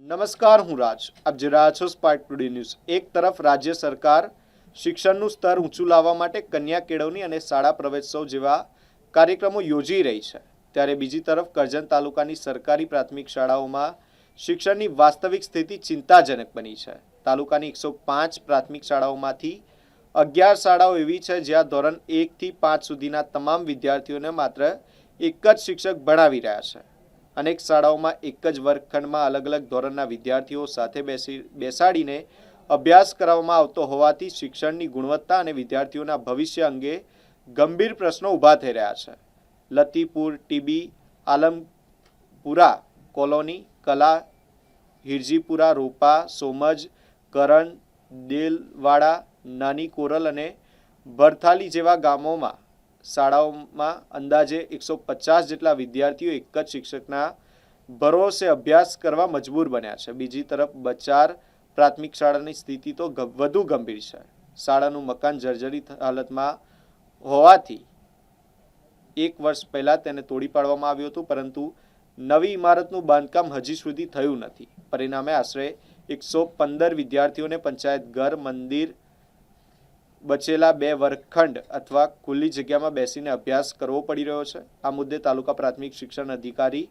નમસ્કાર, હું રાજ. આપ જોઈ રહ્યા છો સ્પાર્ક ટુડે ન્યૂઝ. એક તરફ રાજ્ય સરકાર શિક્ષણનું સ્તર ઊંચું લાવવા માટે કન્યા કેળવણી અને શાળા પ્રવેશોત્સવ જેવા કાર્યક્રમો યોજી રહી છે, ત્યારે બીજી તરફ કરજણ તાલુકાની સરકારી પ્રાથમિક શાળાઓમાં શિક્ષણની વાસ્તવિક સ્થિતિ ચિંતાજનક બની છે. તાલુકાની 105 પ્રાથમિક શાળાઓમાંથી 11 શાળાઓ એવી છે જ્યાં ધોરણ 1 થી 5 સુધીના તમામ વિદ્યાર્થીઓને માત્ર એક જ શિક્ષક ભણાવી રહ્યા છે. અનેક શાળાઓમાં એક જ વર્ગખંડમાં અલગ અલગ ધોરણના વિદ્યાર્થીઓ સાથે બેસાડીને અભ્યાસ કરવામાં આવતો હોવાથી શિક્ષણની ગુણવત્તા અને વિદ્યાર્થીઓના ભવિષ્ય અંગે ગંભીર પ્રશ્નો ઊભા થઈ રહ્યા છે. લતીપુર, ટીબી, આલમપુરા કોલોની, કલા, હિરજીપુરા, રોપા, સોમજ, કરણ, દેલવાડા, નાની કોરલ અને ભરથાલી જેવા ગામોમાં શાળાઓમાં અંદાજે 150 જેટલા વિદ્યાર્થીઓ એક જ શિક્ષકના ભરોસે અભ્યાસ કરવા મજબૂર બન્યા છે. બીજી તરફ બચાર પ્રાથમિક શાળાની સ્થિતિ તો વધુ ગંભીર છે. શાળાનું મકાન જર્જરિત હાલતમાં હોવાથી 1 વર્ષ પહેલા તેને તોડી પાડવામાં આવ્યું હતું, પરંતુ નવી ઇમારતનું બાંધકામ હજી સુધી થયું નથી. પરિણામે આશરે 115 વિદ્યાર્થીઓને પંચાયત ઘર, મંદિર, બચેલા 2 વર્ગખંડ અથવા ખુલ્લી જગ્યામાં બેસીને અભ્યાસ કરવો પડી રહ્યો છે. આ મુદ્દે તાલુકા પ્રાથમિક શિક્ષણ અધિકારી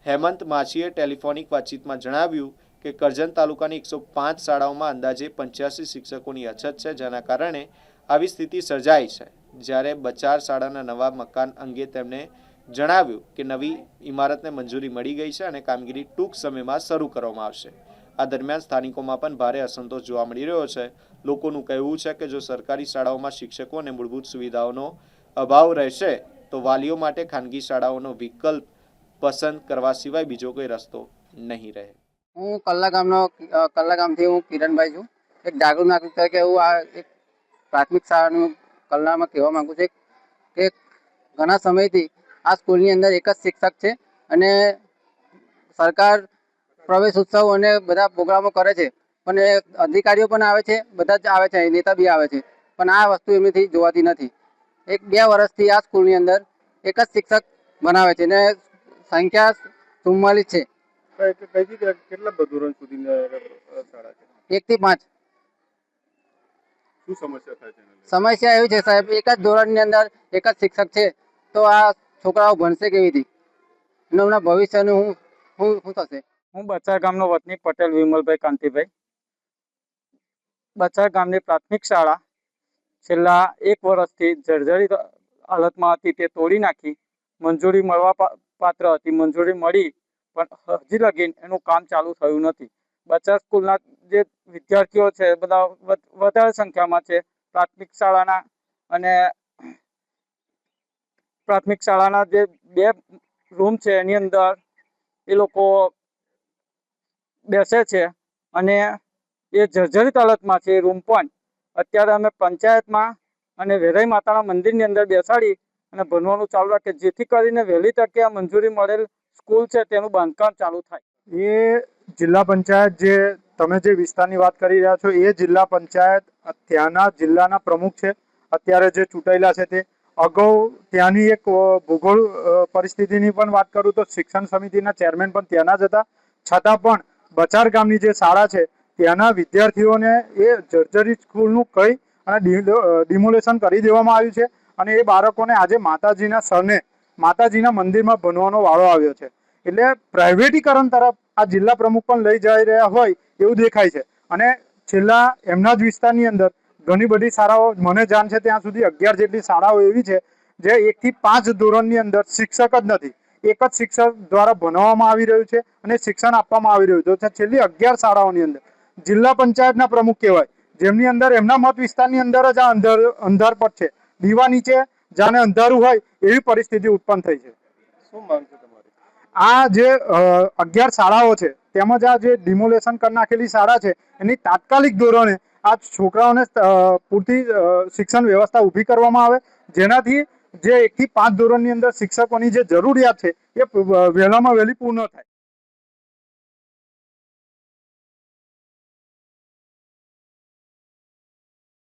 હેમંત માછીએ ટેલિફોનિક વાતચીતમાં જણાવ્યું કે કરજણ તાલુકાની 105 શાળાઓમાં અંદાજે 85 શિક્ષકોની અછત છે, જેના કારણે આવી સ્થિતિ સર્જાઈ છે. જ્યારે બચાર શાળાના નવા મકાન અંગે તેમણે જણાવ્યું કે નવી ઇમારતને મંજૂરી મળી ગઈ છે અને કામગીરી ટૂંક સમયમાં શરૂ કરવામાં આવશે. આ દરમિયાન સ્થાનિકોમાં પણ ભારે અસંતોષ જોવા મળી રહ્યો છે. લોકોનું કહેવું છે કે જો સરકારી શાળાઓમાં શિક્ષકો અને મૂળભૂત સુવિધાઓનો અભાવ રહેશે તો વાલીઓ માટે ખાનગી શાળાઓનો વિકલ્પ પસંદ કરવા સિવાય બીજો કોઈ રસ્તો નહીં રહે. હું કલ્લા ગામથી હું કિરણભાઈ છું. એક જાગૃત નાગરિક તરીકે હું આ એક પ્રાથમિક શાળાનું કલ્લામાં કહેવા માંગુ છું કે ઘણા સમયથી આ સ્કૂલની અંદર એક જ શિક્ષક છે અને સરકાર પ્રવેશ ઉત્સવ અને બધા પ્રોગ્રામો કરે છે, પણ એ અધિકારીઓ પણ આવે છે, બધા જ આવે છે, નેતા બી આવે છે, પણ આ વસ્તુ એમનેથી જોવાતી નથી. 1-2 વર્ષથી આ સ્કૂલની અંદર એક જ શિક્ષક બનાવે છે અને સંખ્યા 44 છે. કેટલા ધોરણ સુધીની શાળા છે? 1 થી 5. શું સમસ્યા થાય છે? સમસ્યા એવી છે સાહેબ, એક જ ધોરણની અંદર એક જ શિક્ષક છે, તો આ છોકરાઓ ભણશે કેવી રીતે? એમના ભવિષ્યનું શું થશે? હું બચાર ગામનો વતની પટેલ વિમલભાઈ કાંતિભાઈ. બચાર ગામની પ્રાથમિક શાળા છેલ્લા 1 વર્ષથી જર્જરિત હાલતમાં હતી, તે તોડી નાખી. મંજૂરી મળવા પાત્ર હતી, મંજૂરી મળી, પણ હજી લગી એનું કામ ચાલુ થયું નથી. બચાર સ્કૂલના જે વિદ્યાર્થીઓ છે બધા વધારે સંખ્યામાં છે. પ્રાથમિક શાળાના જે 2 રૂમ છે એની અંદર એ લોકો બેસે છે અને એ જર્જરિત હાલતમાં છે. રૂમ પણ અત્યારે અમે પંચાયતમાં અને વેરાઈ માતાના મંદિરની અંદર બેસાડી અને ભણવાનું ચાલુ રાખે, જેથી કરીને વહેલી તકે આ મંજૂરી મળેલ સ્કૂલ છે તેનું બાંધકામ ચાલુ થાય. એ જિલ્લા પંચાયત જે તમે જે વિસ્તારની વાત કરી રહ્યા છો એ જિલ્લા પંચાયત ત્યાંના જિલ્લાના પ્રમુખ છે અત્યારે જે ચૂંટાયેલા છે તે. અગાઉ ત્યાંની એક ભૂગોળ પરિસ્થિતિની પણ વાત કરું તો શિક્ષણ સમિતિના ચેરમેન પણ ત્યાંના જ હતા. છતાં પણ બચાર ગામની જે શાળા છે ત્યાંના વિદ્યાર્થીઓને એ જર્જરિત સ્કૂલનું કહી અને ડિમોલેશન કરી દેવામાં આવ્યું છે અને એ બાળકોને આજે માતાજીના સરને માતાજીના મંદિરમાં ભણવાનો વાળો આવ્યો છે. એટલે પ્રાઇવેટીકરણ તરફ આ જિલ્લા પ્રમુખ પણ લઈ જઈ રહ્યા હોય એવું દેખાય છે. અને છેલ્લા એમના જ વિસ્તારની અંદર ઘણી બધી શાળાઓ, મને જાણ છે ત્યાં સુધી 11 જેટલી શાળાઓ એવી છે જે 1 થી 5 ધોરણની અંદર શિક્ષક જ નથી, એક જ શિક્ષક દ્વારા ભણાવવામાં આવી રહ્યું છે અને શિક્ષણ આપવામાં આવી રહ્યું છે. છેલ્લી 11 શાળાઓની અંદર જિલ્લા પંચાયતના પ્રમુખ કહેવાય, જેમની અંદર એમના મત વિસ્તારની અંદર જ આ અંધારપટ છે. દીવા નીચે જાણે અંધારું હોય એવી પરિસ્થિતિ ઉત્પન્ન થઈ છે. શું માંગ છે તમારી? આ જે 11 શાળાઓ છે તેમજ આ જે ડિમોલેશન કરી નાખેલી શાળા છે એની તાત્કાલિક ધોરણે આ છોકરાઓને પૂરતી શિક્ષણ વ્યવસ્થા ઊભી કરવામાં આવે, જેનાથી જે 1 થી 5 ધોરણની અંદર શિક્ષકોની જે જરૂરિયાત છે એ વહેલામાં વહેલી પૂર્ણ થાય.